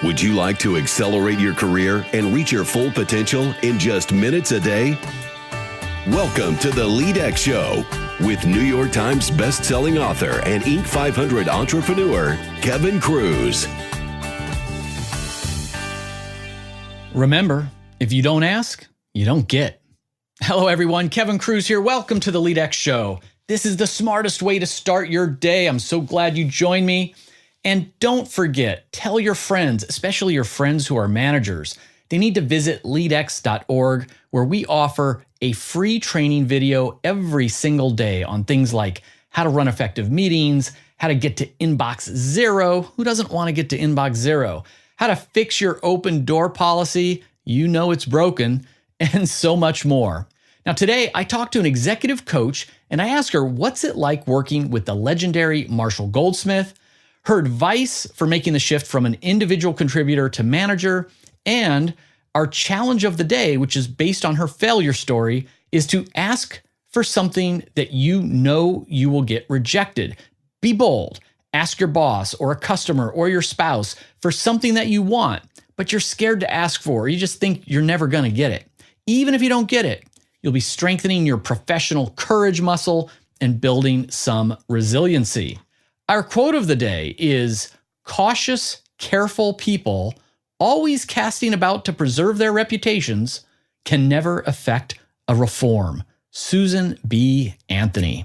Would you like to accelerate your career and reach your full potential in just minutes a day? Welcome to the LEADx Show with New York Times best-selling author and Inc. 500 entrepreneur, Kevin Kruse. Remember, if you don't ask, you don't get. Hello, everyone. Kevin Kruse here. Welcome to the LEADx Show. This is the smartest way to start your day. I'm so glad you joined me. And don't forget, tell your friends, especially your friends who are managers, they need to visit leadx.org, where we offer a free training video every single day on things like how to run effective meetings, how to get to inbox zero. Who doesn't want to get to inbox zero? How to fix your open door policy. You know it's broken, and so much more. Now, today I talked to an executive coach and I asked her what's it like working with the legendary Marshall Goldsmith, her advice for making the shift from an individual contributor to manager, and our challenge of the day, which is based on her failure story, is to ask for something that you know you will get rejected. Be bold. Ask your boss or a customer or your spouse for something that you want, but you're scared to ask for, or you just think you're never going to get it. Even if you don't get it, you'll be strengthening your professional courage muscle and building some resiliency. Our quote of the day is, cautious, careful people, always casting about to preserve their reputations, can never effect a reform. Susan B. Anthony.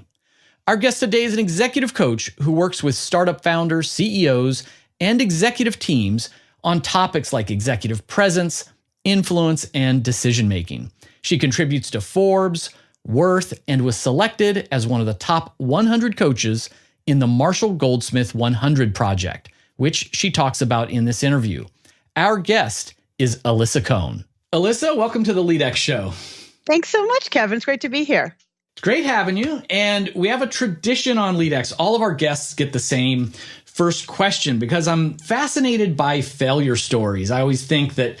Our guest today is an executive coach who works with startup founders, CEOs, and executive teams on topics like executive presence, influence, and decision-making. She contributes to Forbes, Worth, and was selected as one of the top 100 coaches in the Marshall Goldsmith 100 project, which she talks about in this interview. Our guest is Alisa Cohn. Alisa, welcome to the LEADx Show. Thanks so much, Kevin. It's great to be here. It's great having you. And we have a tradition on LEADx. All of our guests get the same first question because I'm fascinated by failure stories. I always think that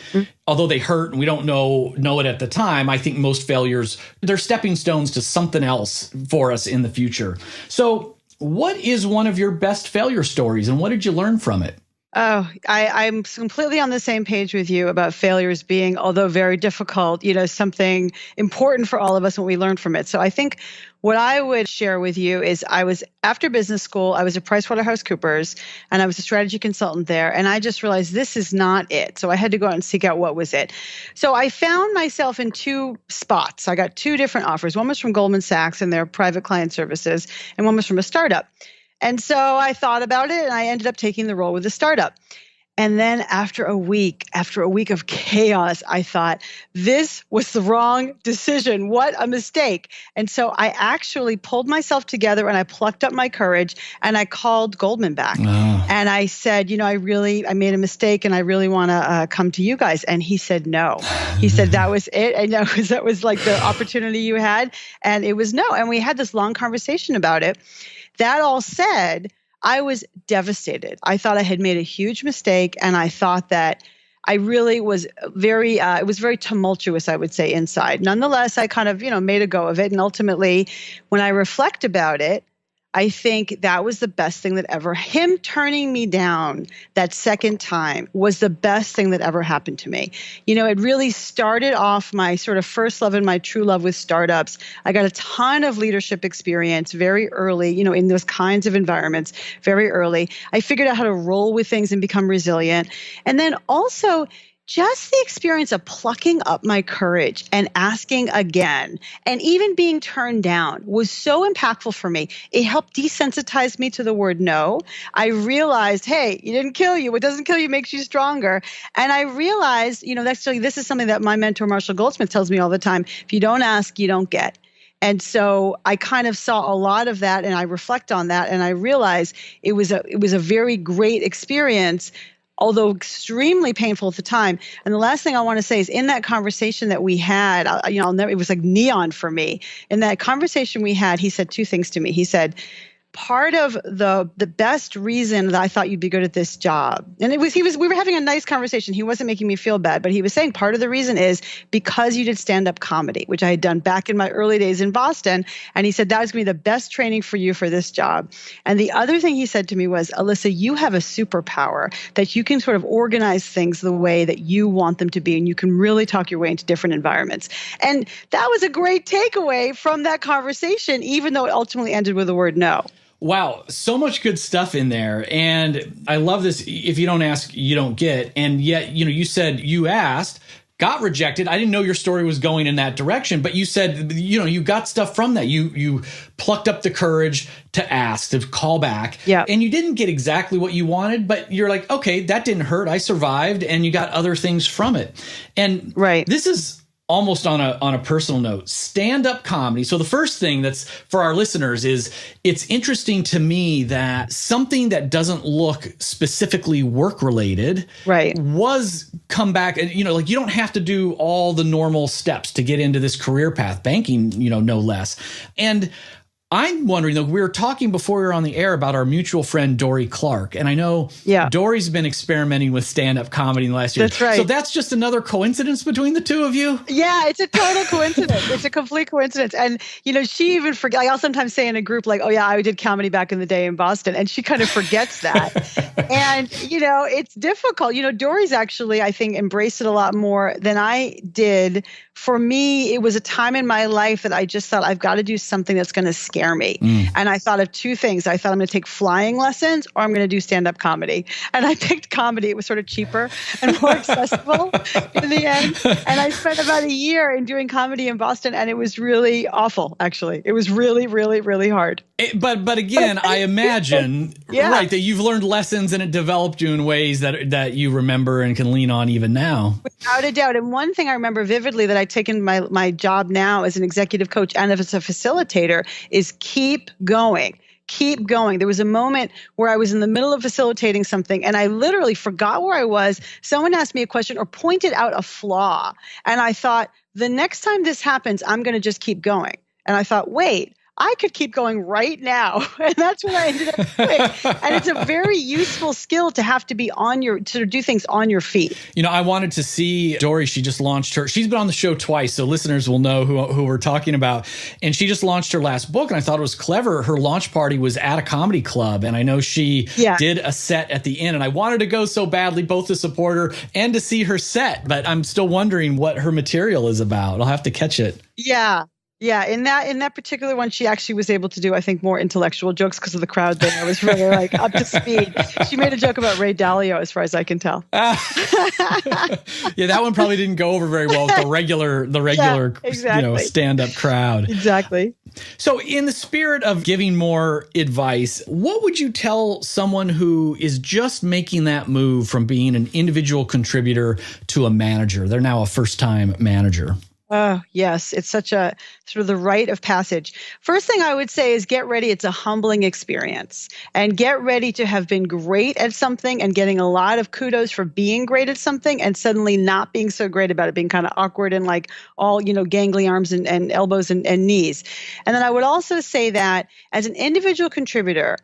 although they hurt and we don't know it at the time, I think most failures, they're stepping stones to something else for us in the future. So what is one of your best failure stories and what did you learn from it? Oh, I'm completely on the same page with you about failures being, although very difficult, something important for all of us when we learn from it. So I think what I would share with you is I was after business school, I was at PricewaterhouseCoopers and I was a strategy consultant there. And I just realized this is not it. So I had to go out and seek out what was it. So I found myself in two spots. I got two different offers. One was from Goldman Sachs and their private client services, and one was from a startup. And so I thought about it and I ended up taking the role with the startup. And then after a week of chaos, I thought, this was the wrong decision. What a mistake. And so I actually pulled myself together and I plucked up my courage and I called Goldman back. Oh. And I said, I made a mistake and I really want to come to you guys. And he said, no. He said, that was it. I know, because that was like the opportunity you had. And it was no. And we had this long conversation about it. That all said, I was devastated. I thought I had made a huge mistake, and I thought that I really was it was very tumultuous, I would say, inside. Nonetheless, I kind of, made a go of it. And ultimately, when I reflect about it, I think that was the best thing that ever, him turning me down that second time was the best thing that ever happened to me. It really started off my sort of first love and my true love with startups. I got a ton of leadership experience very early, in those kinds of environments very early. I figured out how to roll with things and become resilient. And then also, just the experience of plucking up my courage and asking again, and even being turned down was so impactful for me. It helped desensitize me to the word no. I realized, hey, it didn't kill you. What doesn't kill you makes you stronger. And I realized, this is something that my mentor, Marshall Goldsmith, tells me all the time. If you don't ask, you don't get. And so I kind of saw a lot of that and I reflect on that and I realized it was a very great experience, although extremely painful at the time. And the last thing I want to say is in that conversation that we had, it was like neon for me. In that conversation we had, he said two things to me. He said, part of the best reason that I thought you'd be good at this job, and we were having a nice conversation. He wasn't making me feel bad, but he was saying part of the reason is because you did stand-up comedy, which I had done back in my early days in Boston. And he said, that was going to be the best training for you for this job. And the other thing he said to me was, Alisa, you have a superpower that you can sort of organize things the way that you want them to be. And you can really talk your way into different environments. And that was a great takeaway from that conversation, even though it ultimately ended with the word no. Wow, so much good stuff in there. And I love this. If you don't ask, you don't get. And yet, you said you asked, got rejected. I didn't know your story was going in that direction, but you said, you got stuff from that. You plucked up the courage to ask, to call back. Yeah. And you didn't get exactly what you wanted, but you're like, okay, that didn't hurt. I survived, and you got other things from it. And this is almost on a personal note, stand-up comedy. So the first thing that's for our listeners is it's interesting to me that something that doesn't look specifically work-related was come back. And, you don't have to do all the normal steps to get into this career path, banking, no less. And I'm wondering, though, we were talking before we were on the air about our mutual friend, Dory Clark. And I know Dory's been experimenting with stand-up comedy in the last year. That's right. So that's just another coincidence between the two of you? Yeah, it's a total coincidence. It's a complete coincidence. And, she even forget. I'll sometimes say in a group like, oh, yeah, I did comedy back in the day in Boston. And she kind of forgets that. And, it's difficult. Dory's actually, I think, embraced it a lot more than I did. For me, it was a time in my life that I just thought I've got to do something that's going to scare me. And I thought of two things. I thought I'm going to take flying lessons or I'm going to do stand-up comedy. And I picked comedy. It was sort of cheaper and more accessible in the end. And I spent about a year in doing comedy in Boston, and it was really awful, actually. It was really, really, really hard. But again, I imagine, right, that you've learned lessons and it developed you in ways that you remember and can lean on even now. Without a doubt. And one thing I remember vividly that I take in my job now as an executive coach and as a facilitator is keep going. Keep going. There was a moment where I was in the middle of facilitating something and I literally forgot where I was. Someone asked me a question or pointed out a flaw. And I thought, the next time this happens, I'm going to just keep going. And I thought, wait, I could keep going right now. And that's what I ended up doing. And it's a very useful skill to have to be to do things on your feet. I wanted to see Dory. She just launched she's been on the show twice, so listeners will know who we're talking about. And she just launched her last book. And I thought it was clever. Her launch party was at a comedy club. And I know she did a set at the end. And I wanted to go so badly, both to support her and to see her set. But I'm still wondering what her material is about. I'll have to catch it. Yeah. Yeah, in that particular one, she actually was able to do, I think, more intellectual jokes because of the crowd there. I was really up to speed. She made a joke about Ray Dalio, as far as I can tell. Yeah, that one probably didn't go over very well with the regular stand-up crowd. Exactly. So in the spirit of giving more advice, what would you tell someone who is just making that move from being an individual contributor to a manager? They're now a first-time manager. Oh, yes. It's such a sort of the rite of passage. First thing I would say is get ready. It's a humbling experience, and get ready to have been great at something and getting a lot of kudos for being great at something and suddenly not being so great about it, being kind of awkward and like all, gangly arms and elbows and knees. And then I would also say that as an individual contributor,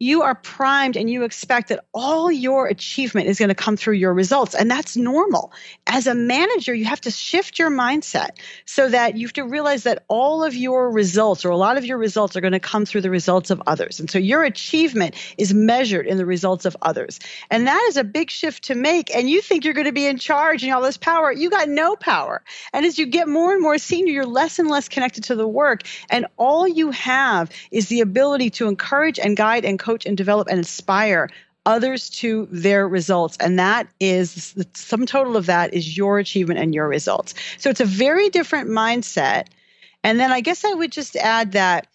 you are primed and you expect that all your achievement is going to come through your results. And that's normal. As a manager, you have to shift your mindset so that you have to realize that all of your results or a lot of your results are going to come through the results of others. And so your achievement is measured in the results of others. And that is a big shift to make. And you think you're going to be in charge and all this power. You got no power. And as you get more and more senior, you're less and less connected to the work. And all you have is the ability to encourage and guide and coach and develop and inspire others to their results. And that is the sum total of that is your achievement and your results. So it's a very different mindset. And then I guess I would just add that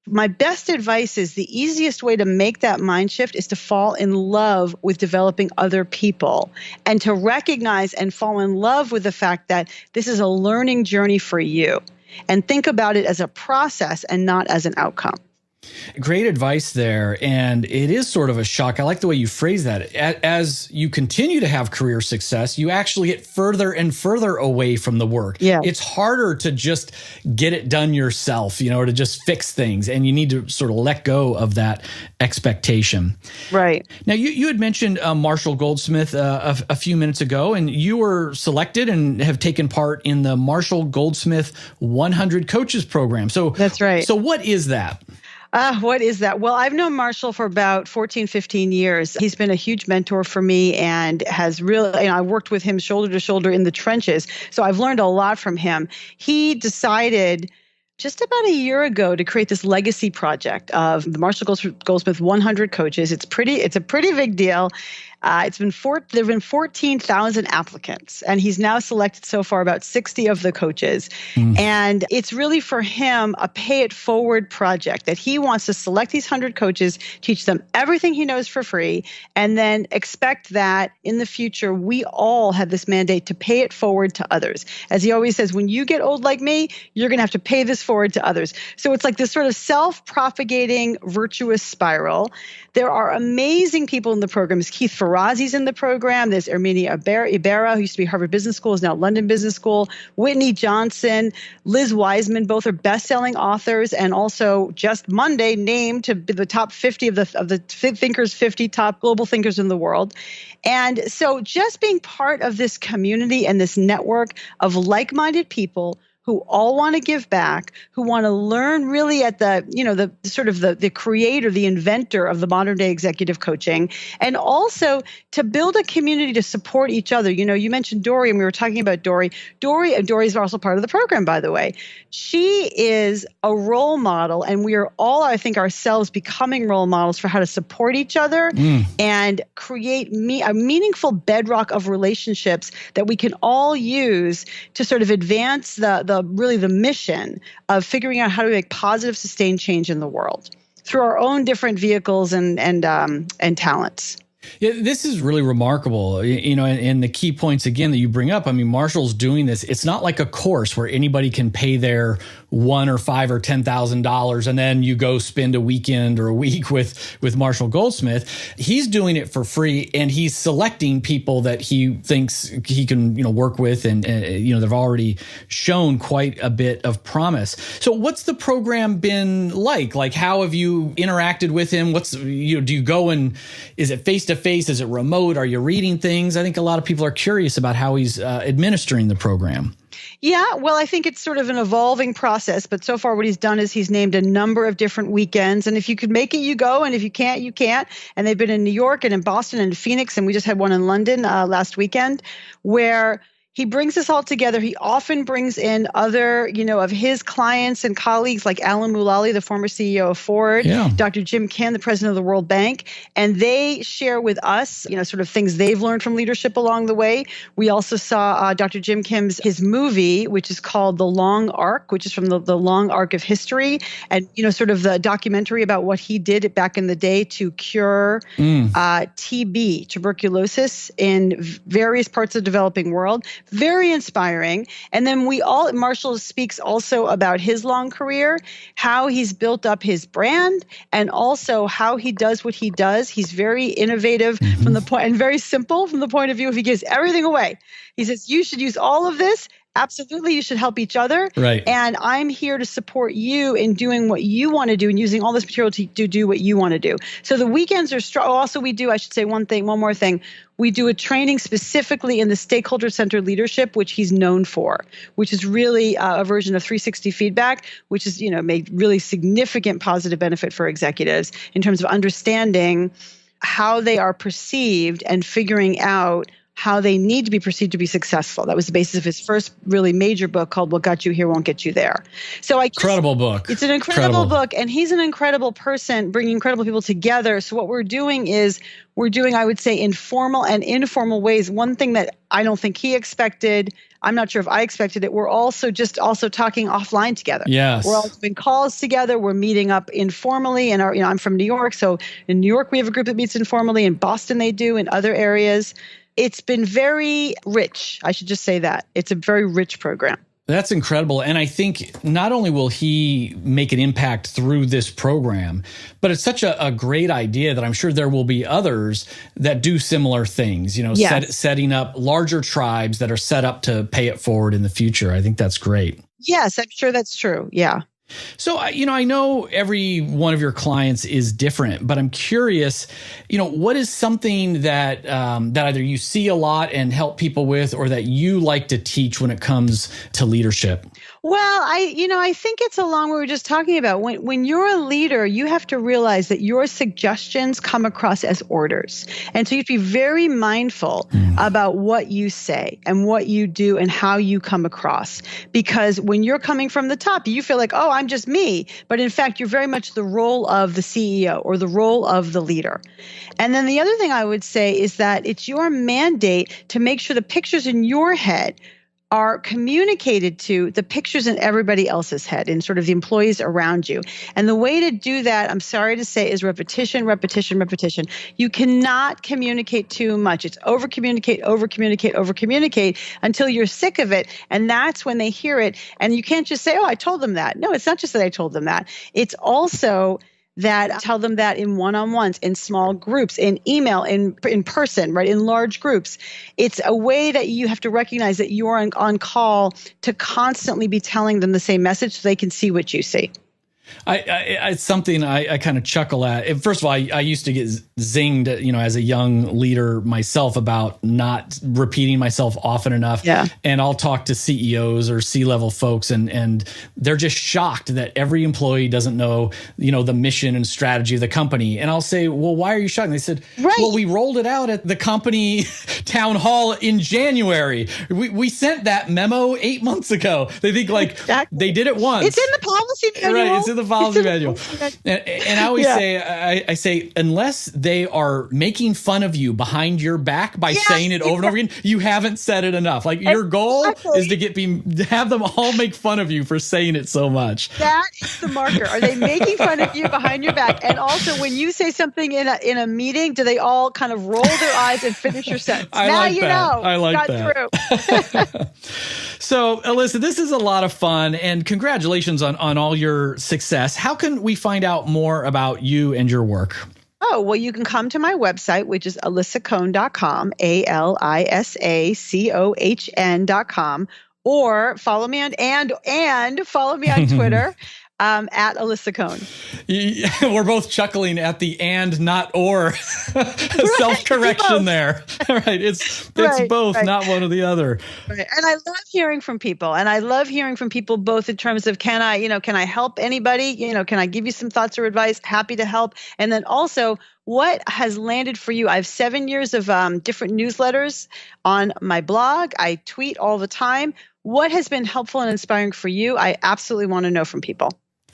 my best advice is the easiest way to make that mind shift is to fall in love with developing other people and to recognize and fall in love with the fact that this is a learning journey for you, and think about it as a process and not as an outcome. Great advice there. And it is sort of a shock. I like the way you phrase that. As you continue to have career success, you actually get further and further away from the work. Yeah. It's harder to just get it done yourself, or to just fix things. And you need to sort of let go of that expectation. Right. Now, you had mentioned Marshall Goldsmith a few minutes ago, and you were selected and have taken part in the Marshall Goldsmith 100 Coaches program. So that's right. So what is that? What is that? Well, I've known Marshall for about 14, 15 years. He's been a huge mentor for me and has really, I worked with him shoulder to shoulder in the trenches. So I've learned a lot from him. He decided just about a year ago to create this legacy project of the Marshall Goldsmith 100 Coaches. It's a pretty big deal. There've been 14,000 applicants, and he's now selected so far about 60 of the coaches. And it's really for him a pay it forward project that he wants to select these 100 coaches, teach them everything he knows for free, and then expect that in the future, we all have this mandate to pay it forward to others. As he always says, when you get old like me, you're going to have to pay this forward to others. So it's like this sort of self-propagating virtuous spiral. There are amazing people in the program. There's Keith Ferrazzi's in the program. There's Erminia Ibarra, who used to be Harvard Business School, is now London Business School. Whitney Johnson, Liz Wiseman, both are best-selling authors, and also just Monday named to be the top 50 of the Thinkers 50 top global thinkers in the world. And so just being part of this community and this network of like-minded people who all want to give back, who want to learn really at the creator, the inventor of the modern day executive coaching, and also to build a community to support each other. You mentioned Dory, and we were talking about Dory. Dory's also part of the program, by the way. She is a role model, and we are all, I think, ourselves becoming role models for how to support each other and create a meaningful bedrock of relationships that we can all use to sort of advance the mission of figuring out how to make positive, sustained change in the world through our own different vehicles and talents. Yeah, this is really remarkable, and the key points, again, that you bring up. I mean, Marshall's doing this. It's not like a course where anybody can pay their $1,000 or $5,000 or $10,000 and then you go spend a weekend or a week with Marshall Goldsmith. He's doing it for free, and he's selecting people that he thinks he can, work with, and they've already shown quite a bit of promise. So, what's the program been like? Like, how have you interacted with him? Do you go and is it face to face? Is it remote? Are you reading things? I think a lot of people are curious about how he's administering the program. Yeah, well, I think it's sort of an evolving process, but so far what he's done is he's named a number of different weekends, and if you could make it, you go, and if you can't, you can't. And they've been in New York and in Boston and in Phoenix, and we just had one in London last weekend, where he brings us all together. He often brings in other, of his clients and colleagues like Alan Mulally, the former CEO of Ford, Dr. Jim Kim, the president of the World Bank, and they share with us, sort of things they've learned from leadership along the way. We also saw Dr. Jim Kim's his movie, which is called The Long Arc, which is from the long arc of history, and sort of the documentary about what he did back in the day to cure TB, tuberculosis, in various parts of the developing world. Very inspiring. And then Marshall speaks also about his long career, how he's built up his brand, and also how he does what he does. He's very innovative from the point, and very simple from the point of view of he gives everything away. He says, you should use all of this. Absolutely, you should help each other. Right. And I'm here to support you in doing what you want to do and using all this material to do what you want to do. So the weekends are strong. Also, I should say one more thing. We do a training specifically in the stakeholder-centered leadership, which he's known for, which is really a version of 360 feedback, which is, made really significant positive benefit for executives in terms of understanding how they are perceived and figuring out how they need to be perceived to be successful. That was the basis of his first really major book called What Got You Here Won't Get You There. Incredible book. It's an incredible book, and he's an incredible person bringing incredible people together. So what we're doing, I would say, in formal and informal ways. One thing that I don't think he expected, I'm not sure if I expected it, we're also talking offline together. Yes. We're all doing calls together. We're meeting up informally. And I'm from New York. So in New York, we have a group that meets informally. In Boston, they do. In other areas. It's been very rich. I should just say that. It's a very rich program. That's incredible. And I think not only will he make an impact through this program, but it's such a great idea that I'm sure there will be others that do similar things, Yes. setting up larger tribes that are set up to pay it forward in the future. I think that's great. Yes, I'm sure that's true. Yeah. So, I know every one of your clients is different, but I'm curious, what is something that that either you see a lot and help people with, or that you like to teach when it comes to leadership? Well, I think it's along what we were just talking about. When you're a leader, you have to realize that your suggestions come across as orders. And so you have to be very mindful about what you say and what you do and how you come across. Because when you're coming from the top, you feel like, oh, I'm just me. But in fact, you're very much the role of the CEO or the role of the leader. And then the other thing I would say is that it's your mandate to make sure the pictures in your head are communicated to the pictures in everybody else's head and sort of the employees around you. And the way to do that, I'm sorry to say, is repetition, repetition, repetition. You cannot communicate too much. It's over-communicate, over-communicate, over-communicate until you're sick of it. And that's when they hear it. And you can't just say, oh, I told them that. No, it's not just that I told them that. It's also that tell them that in one-on-ones, in small groups, in email, in person, right, in large groups. It's a way that you have to recognize that you're on call to constantly be telling them the same message so they can see what you see. It's something I kind of chuckle at. First of all, I used to get zinged, as a young leader myself about not repeating myself often enough. Yeah. And I'll talk to CEOs or C-level folks, and they're just shocked that every employee doesn't know, the mission and strategy of the company. And I'll say, well, why are you shocked? And they said, right. Well, we rolled it out at the company town hall in January. We sent that memo 8 months ago. They think exactly. They did it once. It's in the policy manual. Right, it's in the policy manual. And I always say, I say, unless they are making fun of you behind your back by saying it over and over again, you haven't said it enough. Your goal is to have them all make fun of you for saying it so much. That is the marker. Are they making fun of you behind your back? And also, when you say something in a meeting, do they all kind of roll their eyes and finish your sentence? I like that. Through. So, Alisa, this is a lot of fun, and congratulations on all your success. How can we find out more about you and your work? Oh, well, you can come to my website, which is alisacohn.com, ALISACOHN.com, or follow me and follow me on Twitter. At Alisa Cohn. We're both chuckling at the and not or self-correction there. Right. It's both, not one or the other. Right. And I love hearing from people. And I love hearing from people both in terms of can I help anybody? Can I give you some thoughts or advice? Happy to help. And then also, what has landed for you? I have 7 years of different newsletters on my blog. I tweet all the time. What has been helpful and inspiring for you? I absolutely want to know from people.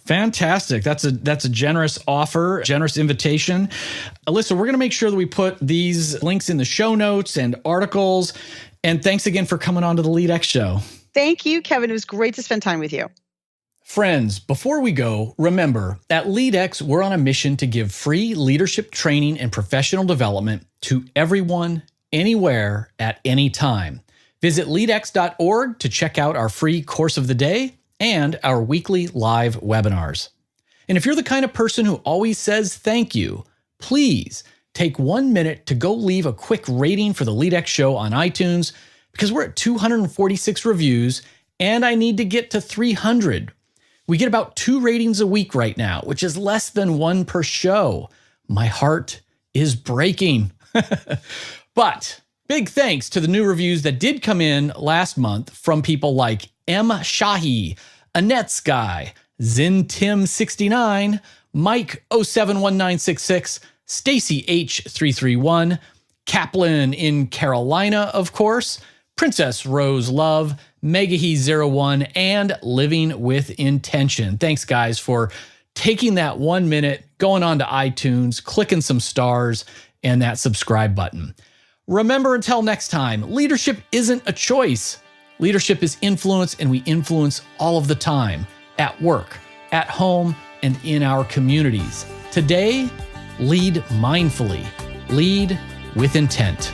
Fantastic. That's a generous offer, generous invitation. Alisa, we're going to make sure that we put these links in the show notes and articles. And thanks again for coming on to the LEADx Show. Thank you, Kevin. It was great to spend time with you. Friends, before we go, remember, at LEADx, we're on a mission to give free leadership training and professional development to everyone, anywhere, at any time. Visit leadx.org to check out our free course of the day and our weekly live webinars. And if you're the kind of person who always says thank you, please take 1 minute to go leave a quick rating for the LEADx Show on iTunes, because we're at 246 reviews and I need to get to 300. We get about 2 ratings a week right now, which is less than 1 per show. My heart is breaking. But big thanks to the new reviews that did come in last month from people like M. Shahi, Annette Sky, ZinTim69, Mike 071966, Stacy H331, Kaplan in Carolina, of course, Princess Rose Love, Megahe01, and Living with Intention. Thanks, guys, for taking that 1 minute, going on to iTunes, clicking some stars, and that subscribe button. Remember, until next time, leadership isn't a choice. Leadership is influence, and we influence all of the time, at work, at home, and in our communities. Today, lead mindfully. Lead with intent.